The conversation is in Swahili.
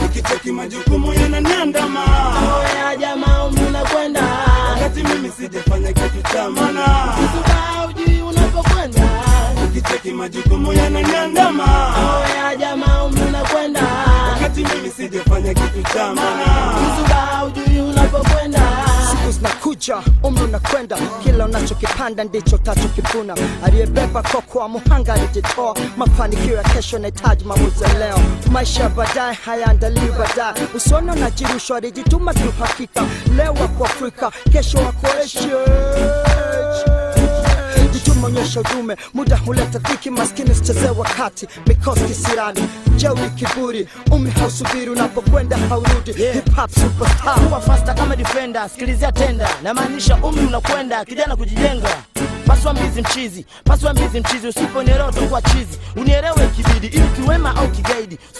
Nikicheki majukumu yananiandama. Oya jamaa unakwenda, wakati mimi sijafanya kitu cha maana. Zuba hujui unapokwenda. Nikicheki majukumu yananiandama. Oya jamaa unakwenda, wakati mimi sijafanya kitu cha maana. Zuba hujui unapokwenda. Siku zinakuja, umri unakwenda, kila unachokipanda ndicho utachokivuna. Aliyebeba koko wa muhanga alijitoa, mafanikio ya kesho yanahitaji maamuzi ya leo. Maisha ya baadaye hayaandaliwi baadaye, usione unajirushwa, alijituma tu hakika. Leo wako Afrika, kesho wako Asia. Jituma, onyesha udume, muda huleta dhiki, maskini usichezee wakati, mikosi kisirani, jeuri kiburi, umri hausubiri, unapokwenda haurudi. Hip hop superstar, Kuwa faster kama defender, sikilizia tenda, na maanisha umri unakwenda, kijana kujijenga. Paswa mbizi mchizi, usiponielewa utakuwa chizi. Unielewe kibidi, ili kiwema au kigaidi.